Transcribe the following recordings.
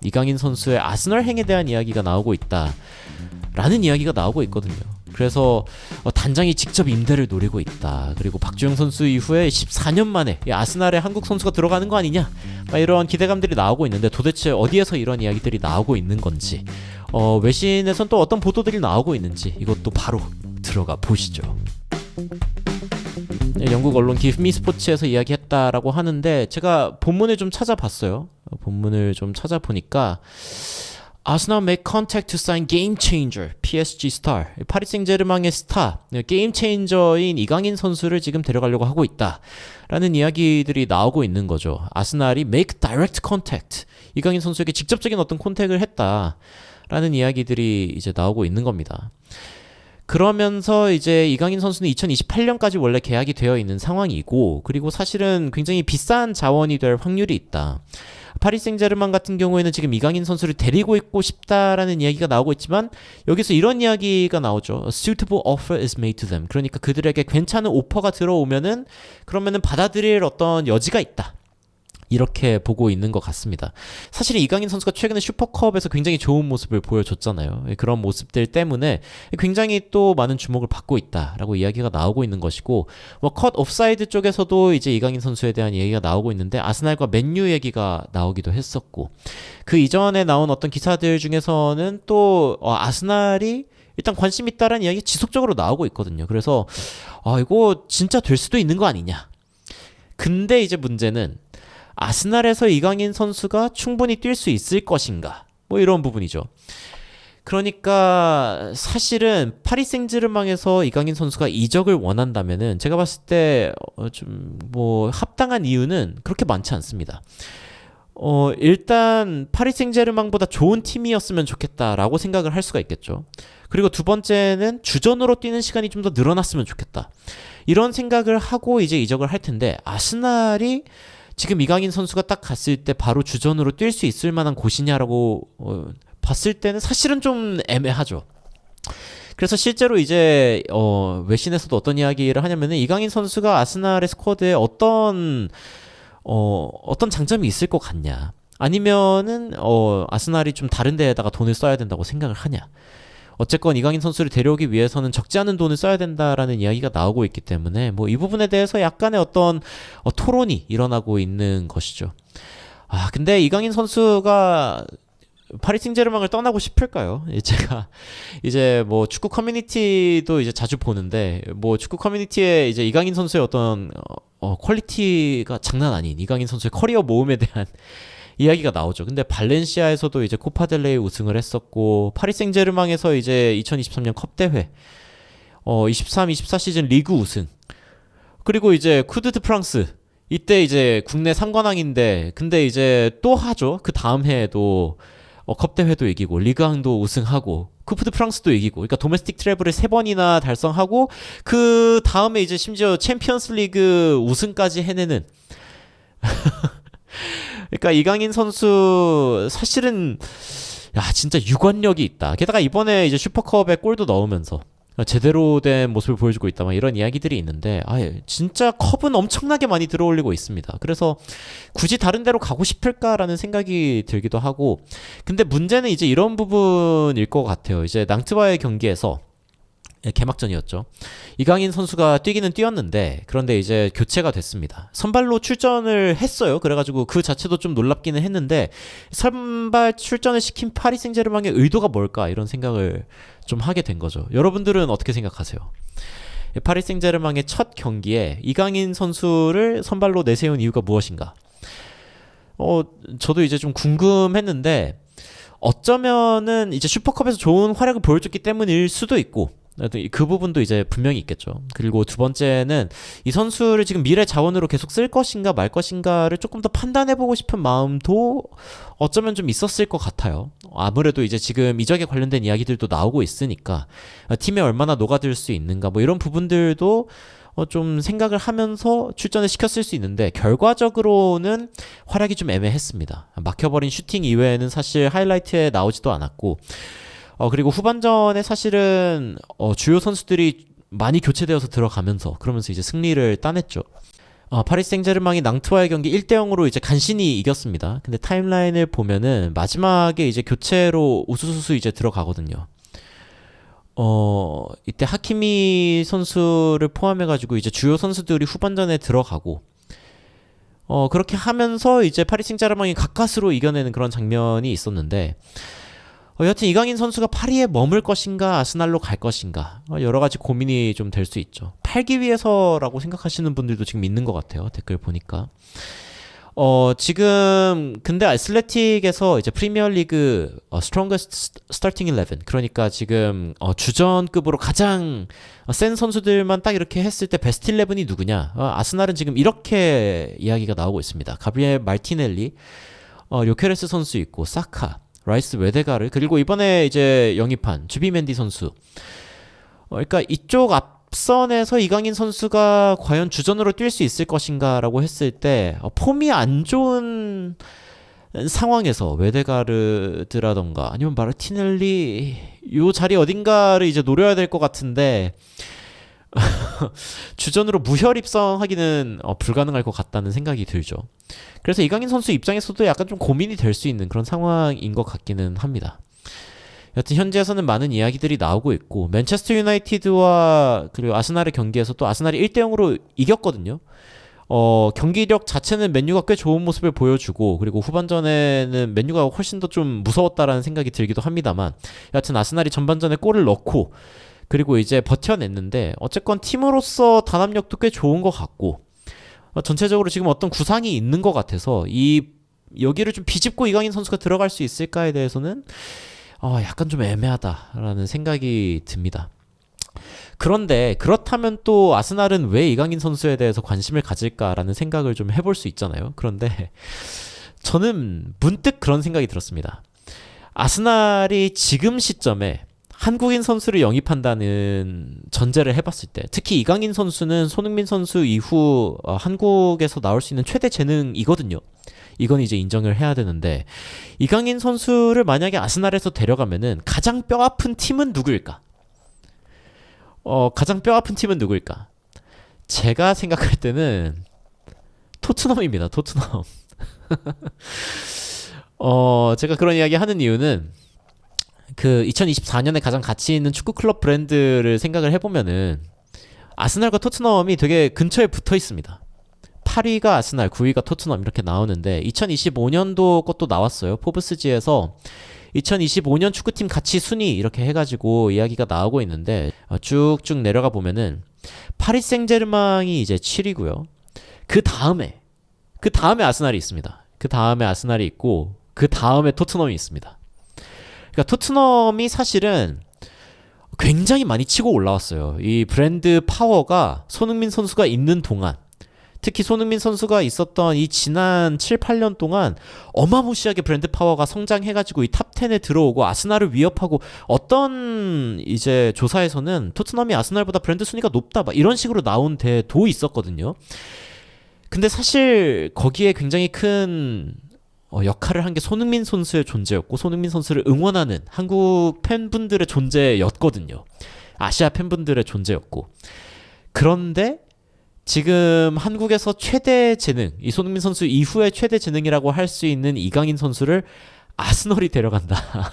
이강인 선수의 아스널 행에 대한 이야기가 나오고 있다라는 이야기가 나오고 있거든요. 그래서 단장이 직접 임대를 노리고 있다. 그리고 박주영 선수 이후에 14년 만에 아스날에 한국 선수가 들어가는 거 아니냐, 이런 기대감들이 나오고 있는데 도대체 어디에서 이런 이야기들이 나오고 있는 건지, 외신에선 또 어떤 보도들이 나오고 있는지 이것도 바로 들어가 보시죠. 영국 언론 기프미 스포츠에서 이야기했다라고 하는데 제가 본문을 좀 찾아봤어요. 본문을 좀 찾아보니까 Arsenal make contact to sign game changer PSG star, 파리 생제르맹의 스타, 게임 체인저인 이강인 선수를 지금 데려가려고 하고 있다라는 이야기들이 나오고 있는 거죠. 아스날이 make direct contact, 이강인 선수에게 직접적인 어떤 컨택을 했다라는 이야기들이 이제 나오고 있는 겁니다. 그러면서 이제 이강인 선수는 2028년까지 원래 계약이 되어 있는 상황이고, 그리고 사실은 굉장히 비싼 자원이 될 확률이 있다. 파리 생제르맹 같은 경우에는 지금 이강인 선수를 데리고 있고 싶다라는 이야기가 나오고 있지만 여기서 이런 이야기가 나오죠. A suitable offer is made to them. 그러니까 그들에게 괜찮은 오퍼가 들어오면은 그러면은 받아들일 어떤 여지가 있다. 이렇게 보고 있는 것 같습니다. 사실 이강인 선수가 최근에 슈퍼컵에서 굉장히 좋은 모습을 보여줬잖아요. 그런 모습들 때문에 굉장히 또 많은 주목을 받고 있다라고 이야기가 나오고 있는 것이고, 컷 옵사이드 쪽에서도 이제 이강인 선수에 대한 얘기가 나오고 있는데 아스날과 맨유 얘기가 나오기도 했었고, 그 이전에 나온 어떤 기사들 중에서는 또 아스날이 일단 관심 있다라는 이야기 지속적으로 나오고 있거든요. 그래서 이거 진짜 될 수도 있는 거 아니냐. 근데 이제 문제는 아스날에서 이강인 선수가 충분히 뛸 수 있을 것인가, 이런 부분이죠. 그러니까 사실은 파리 생제르맹에서 이강인 선수가 이적을 원한다면은 제가 봤을 때 좀 합당한 이유는 그렇게 많지 않습니다. 일단 파리 생제르맹보다 좋은 팀이었으면 좋겠다라고 생각을 할 수가 있겠죠. 그리고 두 번째는 주전으로 뛰는 시간이 좀 더 늘어났으면 좋겠다, 이런 생각을 하고 이제 이적을 할 텐데, 아스날이 지금 이강인 선수가 딱 갔을 때 바로 주전으로 뛸 수 있을 만한 곳이냐라고 봤을 때는 사실은 좀 애매하죠. 그래서 실제로 이제 외신에서도 어떤 이야기를 하냐면은 이강인 선수가 아스날의 스쿼드에 어떤 장점이 있을 것 같냐, 아니면은 아스날이 좀 다른 데에다가 돈을 써야 된다고 생각을 하냐. 어쨌건 이강인 선수를 데려오기 위해서는 적지 않은 돈을 써야 된다라는 이야기가 나오고 있기 때문에 이 부분에 대해서 약간의 어떤 토론이 일어나고 있는 것이죠. 근데 이강인 선수가 파리 생제르맹을 떠나고 싶을까요? 제가 이제 축구 커뮤니티도 이제 자주 보는데 축구 커뮤니티에 이제 이강인 선수의 어떤 퀄리티가 장난 아닌 이강인 선수의 커리어 모험에 대한 이야기가 나오죠. 근데 발렌시아에서도 이제 코파델레이 우승을 했었고, 파리 생제르맹에서 이제 2023년 컵 대회, 23-24 시즌 리그 우승, 그리고 이제 쿠드 드 프랑스, 이때 이제 국내 3관왕인데 근데 이제 또 하죠. 그 다음 해에도 컵 대회도 이기고 리그왕도 우승하고 쿠프 드 프랑스도 이기고, 그러니까 도메스틱 트래블을 3번이나 달성하고 그 다음에 이제 심지어 챔피언스 리그 우승까지 해내는 그러니까 이강인 선수 사실은 진짜 유관력이 있다. 게다가 이번에 이제 슈퍼컵에 골도 넣으면서 제대로 된 모습을 보여주고 있다, 이런 이야기들이 있는데 진짜 컵은 엄청나게 많이 들어올리고 있습니다. 그래서 굳이 다른 데로 가고 싶을까라는 생각이 들기도 하고, 근데 문제는 이제 이런 부분일 것 같아요. 이제 낭트와의 경기에서 개막전이었죠. 이강인 선수가 뛰기는 뛰었는데 그런데 이제 교체가 됐습니다. 선발로 출전을 했어요. 그래가지고 그 자체도 좀 놀랍기는 했는데, 선발 출전을 시킨 파리 생제르맹의 의도가 뭘까, 이런 생각을 좀 하게 된 거죠. 여러분들은 어떻게 생각하세요? 파리 생제르맹의 첫 경기에 이강인 선수를 선발로 내세운 이유가 무엇인가? 저도 이제 좀 궁금했는데, 어쩌면은 이제 슈퍼컵에서 좋은 활약을 보여줬기 때문일 수도 있고, 그 부분도 이제 분명히 있겠죠. 그리고 두 번째는 이 선수를 지금 미래 자원으로 계속 쓸 것인가 말 것인가를 조금 더 판단해보고 싶은 마음도 어쩌면 좀 있었을 것 같아요. 아무래도 이제 지금 이적에 관련된 이야기들도 나오고 있으니까 팀에 얼마나 녹아들 수 있는가, 이런 부분들도 좀 생각을 하면서 출전을 시켰을 수 있는데, 결과적으로는 활약이 좀 애매했습니다. 막혀버린 슈팅 이외에는 사실 하이라이트에 나오지도 않았고, 그리고 후반전에 사실은 주요 선수들이 많이 교체되어서 들어가면서 그러면서 이제 승리를 따냈죠. 파리 생제르맹이 낭트와의 경기 1대 0으로 이제 간신히 이겼습니다. 근데 타임라인을 보면은 마지막에 이제 교체로 우수수수 이제 들어가거든요. 이때 하키미 선수를 포함해가지고 이제 주요 선수들이 후반전에 들어가고, 그렇게 하면서 이제 파리 생제르맹이 가까스로 이겨내는 그런 장면이 있었는데, 여하튼 이강인 선수가 파리에 머물 것인가 아스날로 갈 것인가 여러 가지 고민이 좀 될 수 있죠. 팔기 위해서라고 생각하시는 분들도 지금 있는 것 같아요. 댓글 보니까. 지금 근데 애슬레틱에서 이제 프리미어리그 스트롱거스트 스타팅 11 그러니까 지금 주전급으로 가장 센 선수들만 딱 이렇게 했을 때 베스트 11이 누구냐? 아스날은 지금 이렇게 이야기가 나오고 있습니다. 가브리엘 마르티넬리, 료케레스 선수 있고 사카, 라이스 웨데가르, 그리고 이번에 이제 영입한 주비멘디 선수. 그러니까 이쪽 앞선에서 이강인 선수가 과연 주전으로 뛸 수 있을 것인가라고 했을 때 폼이 안 좋은 상황에서 웨데가르드라던가 아니면 마르티넬리 요 자리 어딘가를 이제 노려야 될 것 같은데 주전으로 무혈 입성하기는 불가능할 것 같다는 생각이 들죠. 그래서 이강인 선수 입장에서도 약간 좀 고민이 될 수 있는 그런 상황인 것 같기는 합니다. 여튼 현지에서는 많은 이야기들이 나오고 있고, 맨체스터 유나이티드와 그리고 아스날의 경기에서 또 아스날이 1대 0으로 이겼거든요. 경기력 자체는 맨유가 꽤 좋은 모습을 보여주고, 그리고 후반전에는 맨유가 훨씬 더 좀 무서웠다라는 생각이 들기도 합니다만, 여하튼 아스날이 전반전에 골을 넣고 그리고 이제 버텨냈는데, 어쨌건 팀으로서 단합력도 꽤 좋은 것 같고, 전체적으로 지금 어떤 구상이 있는 것 같아서 여기를 좀 비집고 이강인 선수가 들어갈 수 있을까에 대해서는 약간 좀 애매하다라는 생각이 듭니다. 그런데 그렇다면 또 아스날은 왜 이강인 선수에 대해서 관심을 가질까라는 생각을 좀 해볼 수 있잖아요. 그런데 저는 문득 그런 생각이 들었습니다. 아스날이 지금 시점에 한국인 선수를 영입한다는 전제를 해봤을 때, 특히 이강인 선수는 손흥민 선수 이후 한국에서 나올 수 있는 최대 재능이거든요. 이건 이제 인정을 해야 되는데, 이강인 선수를 만약에 아스날에서 데려가면은 가장 뼈아픈 팀은 누구일까? 가장 뼈아픈 팀은 누구일까? 제가 생각할 때는 토트넘입니다. 토트넘. 제가 그런 이야기 하는 이유는 그 2024년에 가장 가치 있는 축구 클럽 브랜드를 생각을 해보면은 아스날과 토트넘이 되게 근처에 붙어 있습니다. 8위가 아스날, 9위가 토트넘 이렇게 나오는데 2025년도 것도 나왔어요. 포브스지에서 2025년 축구팀 가치 순위 이렇게 해가지고 이야기가 나오고 있는데 쭉쭉 내려가 보면은 파리 생제르맹이 이제 7위고요. 그 다음에 아스날이 있습니다. 그 다음에 아스날이 있고 그 다음에 토트넘이 있습니다. 그러니까 토트넘이 사실은 굉장히 많이 치고 올라왔어요. 이 브랜드 파워가 손흥민 선수가 있는 동안, 특히 손흥민 선수가 있었던 이 지난 7, 8년 동안 어마무시하게 브랜드 파워가 성장해가지고 이 탑 10에 들어오고 아스날을 위협하고, 어떤 이제 조사에서는 토트넘이 아스날보다 브랜드 순위가 높다 막 이런 식으로 나온 데도 있었거든요. 근데 사실 거기에 굉장히 큰 역할을 한 게 손흥민 선수의 존재였고, 손흥민 선수를 응원하는 한국 팬분들의 존재였거든요. 아시아 팬분들의 존재였고. 그런데 지금 한국에서 최대 재능, 이 손흥민 선수 이후에 최대 재능이라고 할 수 있는 이강인 선수를 아스널이 데려간다.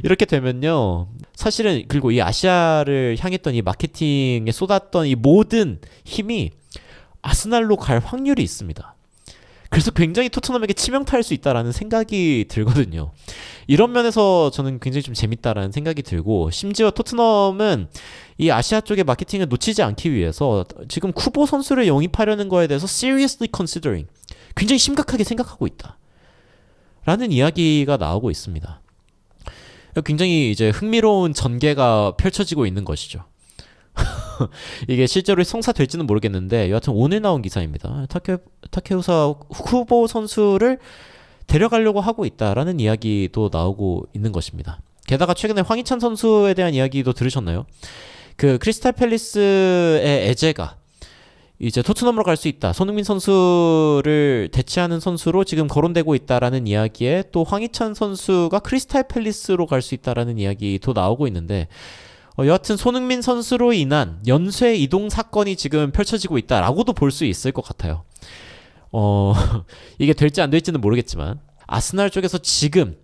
이렇게 되면요, 사실은 그리고 이 아시아를 향했던 이 마케팅에 쏟았던 이 모든 힘이 아스날로 갈 확률이 있습니다. 그래서 굉장히 토트넘에게 치명타일 수 있다라는 생각이 들거든요. 이런 면에서 저는 굉장히 좀 재밌다라는 생각이 들고, 심지어 토트넘은 이 아시아 쪽의 마케팅을 놓치지 않기 위해서 지금 쿠보 선수를 영입하려는 거에 대해서 seriously considering, 굉장히 심각하게 생각하고 있다 라는 이야기가 나오고 있습니다. 굉장히 이제 흥미로운 전개가 펼쳐지고 있는 것이죠. 이게 실제로 성사될지는 모르겠는데 여하튼 오늘 나온 기사입니다. 타케우사 후보 선수를 데려가려고 하고 있다라는 이야기도 나오고 있는 것입니다. 게다가 최근에 황희찬 선수에 대한 이야기도 들으셨나요? 그 크리스탈 팰리스의 에제가 이제 토트넘으로 갈 수 있다, 손흥민 선수를 대체하는 선수로 지금 거론되고 있다라는 이야기에 또 황희찬 선수가 크리스탈 팰리스로 갈 수 있다라는 이야기도 나오고 있는데, 여하튼 손흥민 선수로 인한 연쇄 이동 사건이 지금 펼쳐지고 있다라고도 볼 수 있을 것 같아요. 이게 될지 안 될지는 모르겠지만 아스날 쪽에서 지금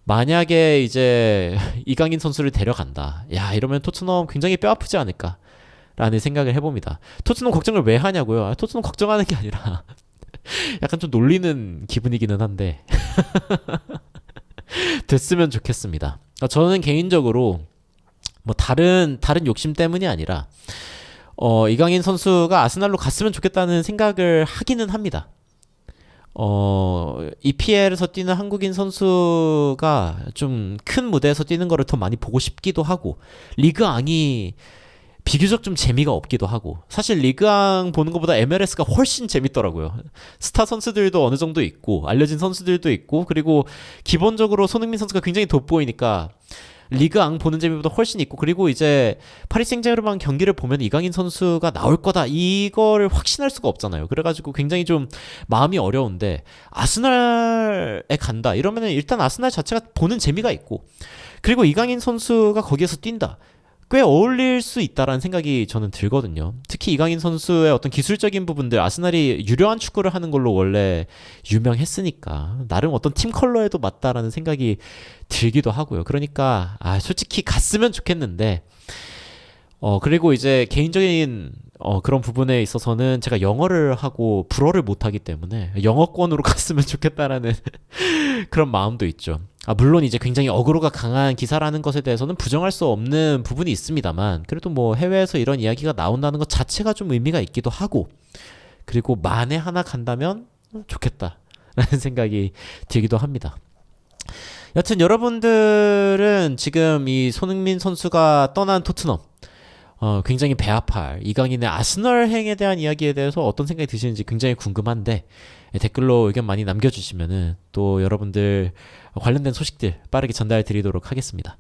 만약에 이제 이강인 선수를 데려간다. 야, 이러면 토트넘 굉장히 뼈 아프지 않을까? 라는 생각을 해봅니다. 토트넘 걱정을 왜 하냐고요? 토트넘 걱정하는 게 아니라 약간 좀 놀리는 기분이기는 한데 됐으면 좋겠습니다. 저는 개인적으로 뭐 다른 욕심 때문이 아니라 이강인 선수가 아스날로 갔으면 좋겠다는 생각을 하기는 합니다. EPL에서 뛰는 한국인 선수가 좀 큰 무대에서 뛰는 거를 더 많이 보고 싶기도 하고 리그앙이 비교적 좀 재미가 없기도 하고 사실 리그앙 보는 것보다 MLS가 훨씬 재밌더라고요. 스타 선수들도 어느 정도 있고 알려진 선수들도 있고 그리고 기본적으로 손흥민 선수가 굉장히 돋보이니까 리그앙 보는 재미보다 훨씬 있고 그리고 이제 파리 생제르맹 경기를 보면 이강인 선수가 나올 거다 이거를 확신할 수가 없잖아요. 그래가지고 굉장히 좀 마음이 어려운데 아스날에 간다 이러면은 일단 아스날 자체가 보는 재미가 있고 그리고 이강인 선수가 거기에서 뛴다. 꽤 어울릴 수 있다라는 생각이 저는 들거든요. 특히 이강인 선수의 어떤 기술적인 부분들 아스날이 유려한 축구를 하는 걸로 원래 유명했으니까 나름 어떤 팀 컬러에도 맞다라는 생각이 들기도 하고요. 그러니까 솔직히 갔으면 좋겠는데 그리고 이제 개인적인 그런 부분에 있어서는 제가 영어를 하고 불어를 못하기 때문에 영어권으로 갔으면 좋겠다라는 그런 마음도 있죠. 물론 이제 굉장히 어그로가 강한 기사라는 것에 대해서는 부정할 수 없는 부분이 있습니다만 그래도 뭐 해외에서 이런 이야기가 나온다는 것 자체가 좀 의미가 있기도 하고 그리고 만에 하나 간다면 좋겠다라는 생각이 들기도 합니다. 여튼 여러분들은 지금 이 손흥민 선수가 떠난 토트넘 굉장히 배 아파할 이강인의 아스널 행에 대한 이야기에 대해서 어떤 생각이 드시는지 굉장히 궁금한데 댓글로 의견 많이 남겨주시면은 또 여러분들 관련된 소식들 빠르게 전달 드리도록 하겠습니다.